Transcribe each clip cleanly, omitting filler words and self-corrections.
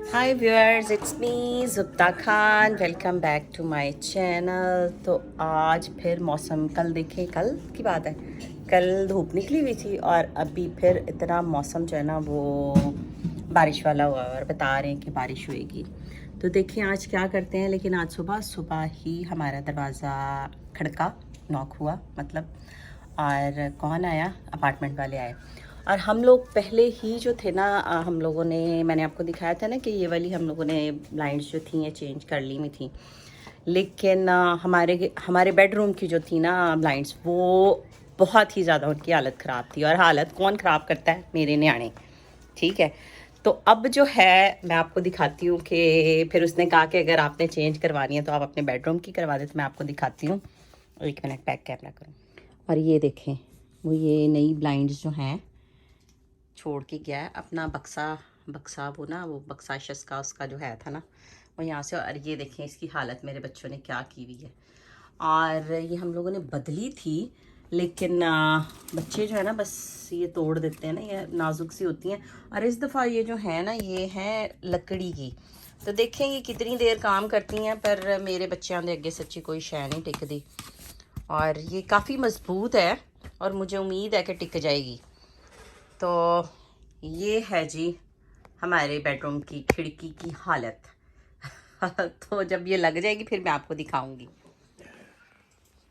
Hi viewers, it's me Jubta Khan. Welcome back to my channel. तो आज फिर मौसम, कल देखें, कल की बात है, कल धूप निकली हुई थी और अभी फिर इतना मौसम जो है ना वो बारिश वाला हुआ और बता रहे हैं कि बारिश होएगी। तो देखिए आज क्या करते हैं। लेकिन आज सुबह सुबह ही हमारा दरवाज़ा खड़का, नॉक हुआ मतलब। और कौन आया? अपार्टमेंट वाले आए। और हम लोग पहले ही जो थे ना, हम लोगों ने, मैंने आपको दिखाया था ना कि ये वाली हम लोगों ने ब्लाइंड्स जो थी ये चेंज कर ली हुई थी। लेकिन हमारे हमारे बेडरूम की जो थी ना ब्लाइंड्स, वो बहुत ही ज़्यादा उनकी हालत ख़राब थी। और हालत कौन ख़राब करता है? मेरे न्याणे। ठीक है। तो अब जो है मैं आपको दिखाती हूँ कि फिर उसने कहा कि अगर आपने चेंज करवानी है तो आप अपने बेडरूम की करवा दें। तो मैं आपको दिखाती हूँ। एक मिनट, बैक कैमरा करूँ। और ये देखें, वो ये नई ब्लाइंड्स जो हैं छोड़ के गया है अपना बक्सा। बक्सा वो ना, वो बक्सा का उसका जो है था ना, वो यहाँ से। और ये देखें इसकी हालत, मेरे बच्चों ने क्या की हुई है। और ये हम लोगों ने बदली थी, लेकिन बच्चे जो है ना बस ये तोड़ देते हैं ना, ये नाजुक सी होती हैं। और इस दफ़ा ये जो है ना ये है लकड़ी की। तो देखें ये कितनी देर काम करती हैं, पर मेरे बच्चों के अगे सच्ची कोई शै नहीं टिकती। और ये काफ़ी मजबूत है और मुझे उम्मीद है कि टिक जाएगी। तो ये है जी हमारे बेडरूम की खिड़की की हालत। तो जब ये लग जाएगी फिर मैं आपको दिखाऊंगी।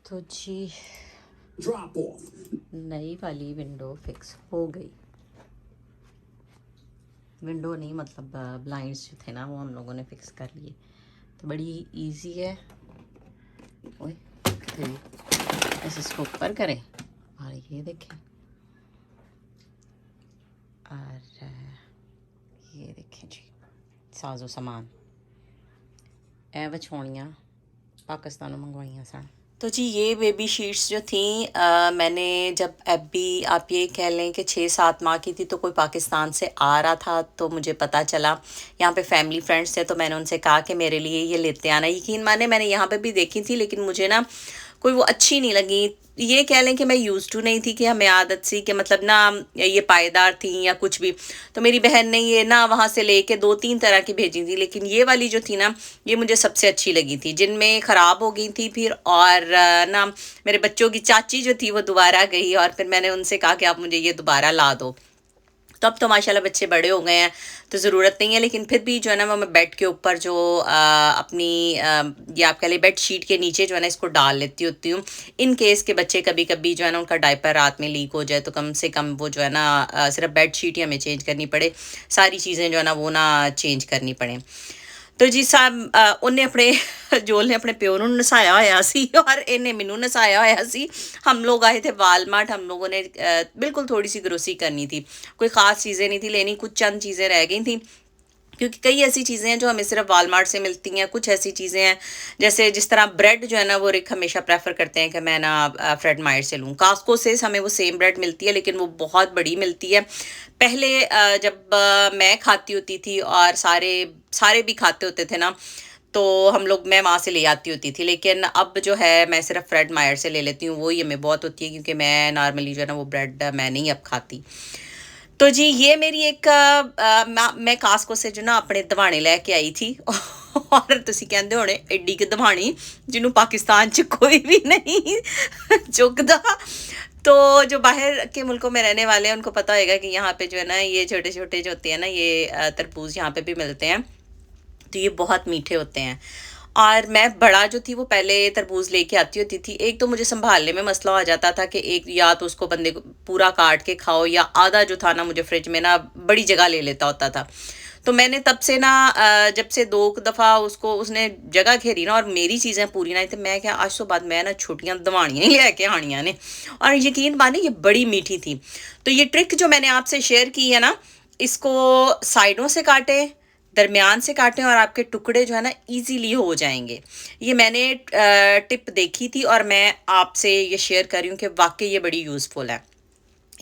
तो जी नई वाली विंडो फिक्स हो गई। विंडो नहीं मतलब ब्लाइंड्स जो थे ना वो हम लोगों ने फिक्स कर लिए। तो बड़ी इजी है। ओए, ऐसे इसको ऊपर करें और ये देखें। और ये देखें जी साजो सामान ए विछौनियाँ पाकिस्तानों मंगवाइयाँ सन। तो जी ये बेबी शीट्स जो थी मैंने जब अभी आप ये कह लें कि 6-7 माह की थी तो कोई पाकिस्तान से आ रहा था, तो मुझे पता चला। यहाँ पे फैमिली फ्रेंड्स थे तो मैंने उनसे कहा कि मेरे लिए ये लेते आना। यकीन माने मैंने यहाँ पे भी देखी थी लेकिन मुझे ना कोई वो अच्छी नहीं लगी। ये कह लें कि मैं यूज़ टू नहीं थी, कि हमें आदत सी कि मतलब ना ये पायदार थी या कुछ भी। तो मेरी बहन ने ये ना वहाँ से लेके 2-3 तरह की भेजी थी, लेकिन ये वाली जो थी ना ये मुझे सबसे अच्छी लगी थी। जिनमें ख़राब हो गई थी फिर, और ना मेरे बच्चों की चाची जो थी वो दोबारा गई और फिर मैंने उनसे कहा कि आप मुझे ये दोबारा ला दो। तो अब तो माशाल्लाह बच्चे बड़े हो गए हैं तो ज़रूरत नहीं है, लेकिन फिर भी जो है ना वो मैं बेड के ऊपर जो अपनी ये आप कह लें बेड शीट के नीचे जो है ना इसको डाल लेती होती हूँ। इन केस के बच्चे कभी कभी जो है ना उनका डायपर रात में लीक हो जाए तो कम से कम वो जो है ना सिर्फ बेड शीट ही हमें चेंज करनी पड़े, सारी चीज़ें जो है ना वो ना चेंज करनी पड़े। तो जी साहब उन्हें अपने जोल ने अपने प्यो ਨੂੰ ਨਸਾਇਆ ਹੋਇਆ ਸੀ और इन्हें ਮੈਨੂੰ ਨਸਾਇਆ ਹੋਇਆ ਸੀ। हम लोग आए थे वालमार्ट, हम लोगों ने बिल्कुल थोड़ी सी ग्रोसरी करनी थी। कोई ख़ास चीज़ें नहीं थी लेनी, कुछ चंद चीज़ें रह गई थी, क्योंकि कई ऐसी चीज़ें हैं जो हमें सिर्फ वालमार्ट से मिलती हैं। कुछ ऐसी चीज़ें हैं जैसे जिस तरह ब्रेड जो है ना वो रिक हमेशा प्रेफर करते हैं कि मैं ना फ्रेड मायर से लूँ। कास्को से हमें वो सेम ब्रेड मिलती है लेकिन वो बहुत बड़ी मिलती है। पहले जब मैं खाती होती थी और सारे सारे भी खाते होते थे ना, तो हम लोग, मैं वहाँ से ले आती होती थी। लेकिन अब जो है मैं सिर्फ फ्रेड मायर से ले लेती हूँ, वही हमें बहुत होती है क्योंकि मैं नॉर्मली जो है ना वो ब्रेड मैं नहीं अब खाती। तो जी ये मेरी एक मैं कास्को से जो ना अपने दवाने लेके आई थी और ਤੁਸੀਂ ਕਹਿੰਦੇ ਹੋਣੇ ਐਡੀ ਕਿ दवानी ਜਿਹਨੂੰ पाकिस्तान च कोई भी नहीं चुकता। तो जो बाहर के मुल्कों में रहने वाले हैं उनको पता होगा कि यहाँ पे जो है ना ये छोटे छोटे जो होते हैं ना ये तरबूज यहाँ पे भी मिलते हैं, तो ये बहुत मीठे होते हैं। और मैं बड़ा जो थी वो पहले तरबूज लेके आती होती थी। एक तो मुझे संभालने में मसला हो जाता था कि एक या तो उसको बंदे को पूरा काट के खाओ या आधा जो था ना मुझे फ्रिज में ना बड़ी जगह ले लेता होता था। तो मैंने तब से ना जब से 2 दफ़ा उसको उसने जगह घेरी ना और मेरी चीज़ें पूरी ना, तो मैं क्या आज तो बाद मैं ना छोटियाँ दवानियाँ ही लेके आनियाँ ने। और यकीन माने ये बड़ी मीठी थी। तो ये ट्रिक जो मैंने आपसे शेयर की है ना, इसको साइडों से काटें, दरमियान से काटें और आपके टुकड़े जो है ना इजीली हो जाएंगे। ये मैंने टिप देखी थी और मैं आपसे ये शेयर कर रही हूँ कि वाकई ये बड़ी यूज़फुल है।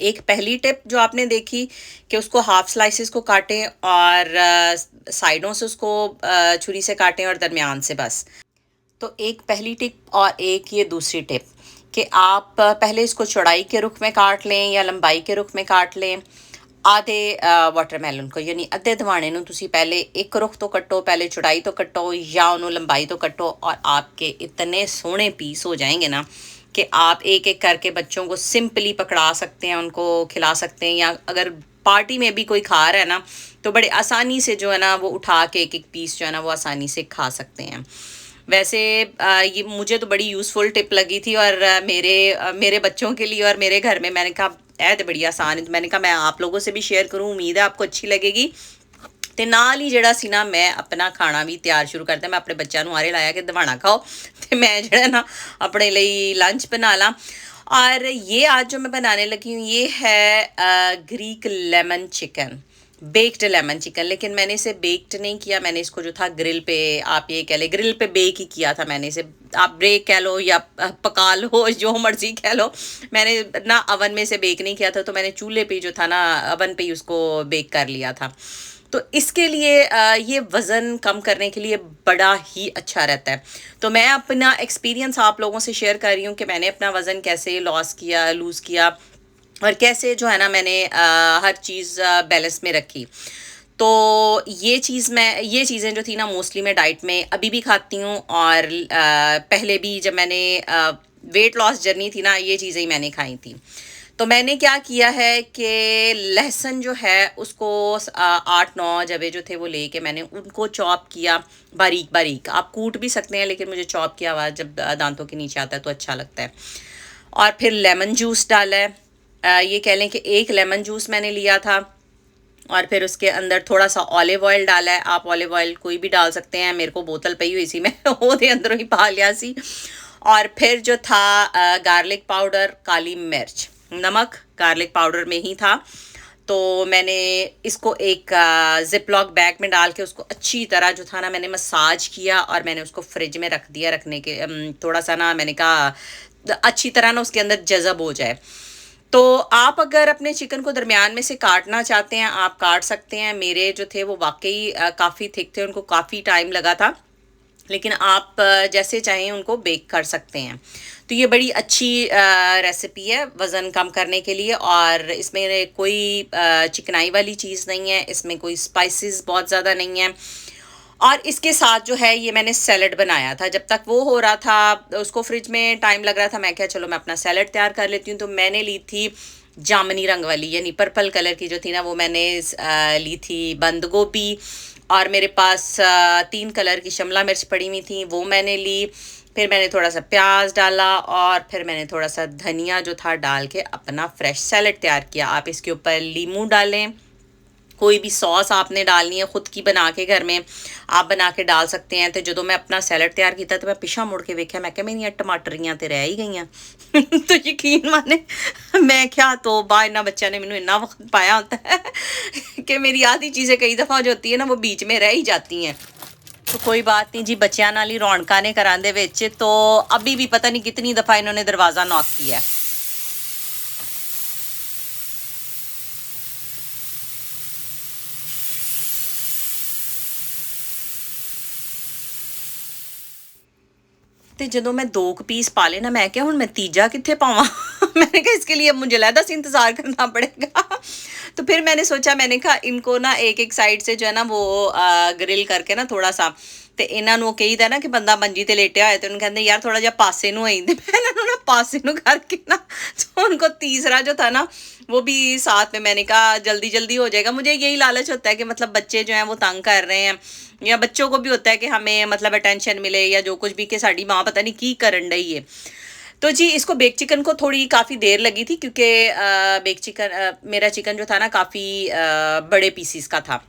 एक पहली टिप जो आपने देखी कि उसको हाफ स्लाइसेस को काटें और साइडों से उसको छुरी से काटें और दरमियान से बस। तो एक पहली टिप और एक ये दूसरी टिप कि आप पहले इसको चौड़ाई के रुख में काट लें या लंबाई के रुख में काट लें आधे वाटरमेलन को यानी अद्धे दवाने ਨੂੰ ਤੁਸੀਂ पहले एक रुख तो कट्टो, पहले चौड़ाई तो कट्टो या उन्होंने लंबाई तो कट्टो, और आपके इतने सोहने पीस हो जाएंगे ना कि आप एक एक करके बच्चों को सिंपली पकड़ा सकते हैं, उनको खिला सकते हैं, या अगर पार्टी में भी कोई खा रहा है ना तो बड़े आसानी से जो है ना वो उठा के एक एक पीस जो है ना वो आसानी से खा सकते हैं। वैसे ये मुझे तो बड़ी यूज़फुल टिप लगी थी, और मेरे बच्चों के लिए और मेरे घर में मैंने कहा ऐ तो बड़ी आसान है, तो मैंने कहा मैं आप लोगों से भी शेयर करूँ, उम्मीद है आपको अच्छी लगेगी। ਤੇ ਨਾਲ ਹੀ ਜਿਹੜਾ ਸੀ ਨਾ मैं अपना खाना भी तैयार शुरू करता, मैं अपने बच्चों ਨੂੰ ਆਰੇ ਲਾਇਆ कि दवाना खाओ, तो मैं ਜਿਹੜਾ ना अपने लिए लंच बना ला। और ये आज जो मैं बनाने लगी हूँ ये है Greek lemon chicken, baked lemon chicken. लेकिन मैंने इसे बेक्ड नहीं किया, मैंने इसको जो था ग्रिल पे, आप ये कह ले ग्रिल पे बेक ही किया था मैंने इसे, आप ब्रेक कह लो या पका लो, जो मर्जी कह लो। मैंने ना अवन में से बेक नहीं किया था, तो मैंने चूल्हे पे जो था ना अवन पे ही उसको बेक कर लिया था। तो इसके लिए ये वज़न कम करने के लिए बड़ा ही अच्छा रहता है। तो मैं अपना एक्सपीरियंस आप लोगों से शेयर कर रही हूँ कि मैंने अपना वज़न कैसे लूज़ किया और कैसे जो है ना मैंने हर चीज़ बैलेंस में रखी। तो ये चीज़ें जो थी ना मोस्टली मैं डाइट में अभी भी खाती हूँ, और पहले भी जब मैंने वेट लॉस जर्नी थी ना ये चीज़ें ही मैंने खाई थी। तो मैंने क्या किया है कि लहसुन जो है उसको 8-9 जबे जो थे वो लेके मैंने उनको चॉप किया बारीक बारीक। आप कूट भी सकते हैं, लेकिन मुझे चॉप किया हुआ जब दांतों के नीचे आता है तो अच्छा लगता है। और फिर लेमन जूस डाला है, ये कह लें कि एक लेमन जूस मैंने लिया था, और फिर उसके अंदर थोड़ा सा ऑलिव ऑयल डाला है। आप ऑलिव ऑयल कोई भी डाल सकते हैं, मेरे को बोतल पई हुई सी मैं ਉਹਦੇ अंदरों ही पा लिया सी। और फिर जो था गार्लिक पाउडर, काली मिर्च, नमक गार्लिक पाउडर में ही था। तो मैंने इसको एक जिप लॉक बैग में डाल के उसको अच्छी तरह जो था ना मैंने मसाज किया, और मैंने उसको फ्रिज में रख दिया, रखने के थोड़ा सा ना मैंने कहा अच्छी तरह ना उसके अंदर जज़ब हो जाए। तो आप अगर अपने चिकन को दरमियान में से काटना चाहते हैं आप काट सकते हैं। मेरे जो थे वो वाकई काफ़ी थिक थे, उनको काफ़ी टाइम लगा था, लेकिन आप जैसे चाहें उनको बेक कर सकते हैं। तो ये बड़ी अच्छी रेसिपी है वज़न कम करने के लिए, और इसमें कोई चिकनाई वाली चीज़ नहीं है, इसमें कोई स्पाइसेस बहुत ज़्यादा नहीं है। और इसके साथ जो है ये मैंने सैलड बनाया था, जब तक वो हो रहा था उसको फ्रिज में टाइम लग रहा था, मैं क्या चलो मैं अपना सैलड तैयार कर लेती हूँ। तो मैंने ली थी जामनी रंग वाली यानी पर्पल कलर की जो थी ना वो मैंने ली थी बंद गोभी, और मेरे पास 3 कलर की शिमला मिर्च पड़ी हुई थी वो मैंने ली। फिर मैंने थोड़ा सा प्याज डाला, और फिर मैंने थोड़ा सा धनिया जो था डाल के अपना फ्रेश सैलड तैयार किया। आप इसके ऊपर लीमू डालें, कोई भी सॉस आपने डालनी है खुद की बना के घर में आप बना के डाल सकते हैं। तो जो मैं अपना सैलड तैयार किया तो मैं पिछा मुड़ के वेख्या, मैं क्या मेरिया टमाटरियाँ तो रह ही गई तो यकीन माने मैं क्या तो बा इन्होंने बच्चों ने मैंने इन्ना वक्त पाया होता है कि मेरी आधी चीज़ें कई दफ़ा जो होती है ना वो बीच में रह ही जाती हैं। तो कोई बात नहीं जी, बच्चों नाल ही रौनकां ने घरां दे विच। तो अभी भी पता नहीं कितनी दफ़ा इन्होंने दरवाज़ा नॉक किया है। तो जो मैं 2 पीस पा ले ना मैं क्या हूँ मैं तीजा कितने पावा मैंने कहा इसके लिए मुझे लहदा से इंतज़ार करना पड़ेगा तो फिर मैंने सोचा, मैंने कहा इनको ना एक एक साइड से जो है ना वो ग्रिल करके ना थोड़ा सा तो इन्हों कहीदा ना कि बंदा मंजी ते लेटिया होया तो उन्होंने कहते यार थोड़ा जहा पासे नूं आई, मैं इन्होंने ना पासे नूं करके ना तो उनको तीसरा जो था ना वो भी साथ में, मैंने कहा जल्दी जल्दी हो जाएगा। मुझे यही लालच होता है कि मतलब बच्चे जो हैं वो तंग कर रहे हैं, या बच्चों को भी होता है कि हमें मतलब अटेंशन मिले या जो कुछ भी कि साड़ी माँ पता नहीं की करन रही है। तो जी इसको बेक चिकन को थोड़ी काफ़ी देर लगी थी क्योंकि बेक चिकन मेरा चिकन जो था ना काफ़ी बड़े पीसीस का था।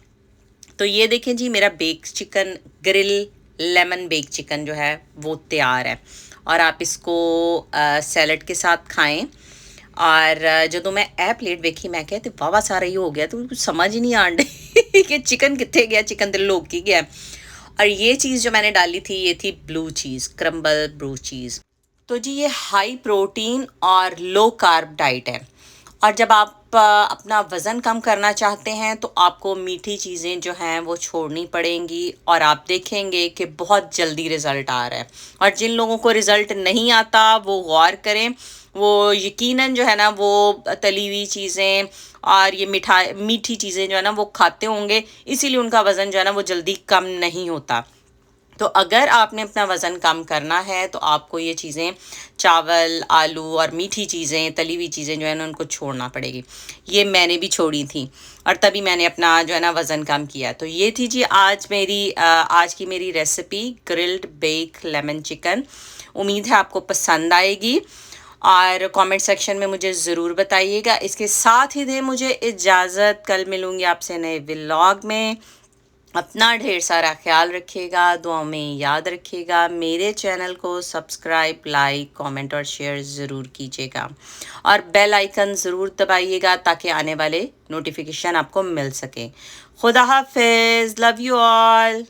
तो ये देखें जी मेरा bake chicken grill lemon bake chicken जो है वो तैयार है, और आप इसको सैलड के साथ खाएं। और जो मैं ए प्लेट वेखी मैं कहते वावा सारा ही हो गया, तो कुछ समझ ही नहीं आन रही कि चिकन कितने गया, चिकन तो लोग की गया। और ये चीज़ जो मैंने डाली थी ये थी blue cheese, crumble blue cheese. तो जी ये हाई प्रोटीन और लो कार्ब डाइट है, और जब आप अपना वज़न कम करना चाहते हैं तो आपको मीठी चीज़ें जो हैं वो छोड़नी पड़ेंगी, और आप देखेंगे कि बहुत जल्दी रिज़ल्ट आ रहा है। और जिन लोगों को रिज़ल्ट नहीं आता वो गौर करें वो यकीनन जो है ना वो तली हुई चीज़ें और ये मीठी चीज़ें जो है ना वो खाते होंगे, इसीलिए उनका वज़न जो है ना वो जल्दी कम नहीं होता। तो अगर आपने अपना वज़न कम करना है तो आपको ये चीज़ें चावल, आलू और मीठी चीज़ें, तली हुई चीज़ें जो है ना उनको छोड़ना पड़ेगी। ये मैंने भी छोड़ी थी और तभी मैंने अपना जो है ना वज़न कम किया। तो ये थी जी आज की मेरी recipe grilled bake lemon chicken. उम्मीद है आपको पसंद आएगी और कमेंट सेक्शन में मुझे ज़रूर बताइएगा। इसके साथ ही दे मुझे इजाज़त, कल मिलूँगी आपसे नए व्लॉग में। अपना ढेर सारा ख्याल रखिएगा, दुआओं में याद रखिएगा। मेरे चैनल को सब्सक्राइब, लाइक, कमेंट और शेयर ज़रूर कीजिएगा और बेल आइकन ज़रूर दबाइएगा ताकि आने वाले नोटिफिकेशन आपको मिल सके। खुदा हाफिज़, लव यू ऑल।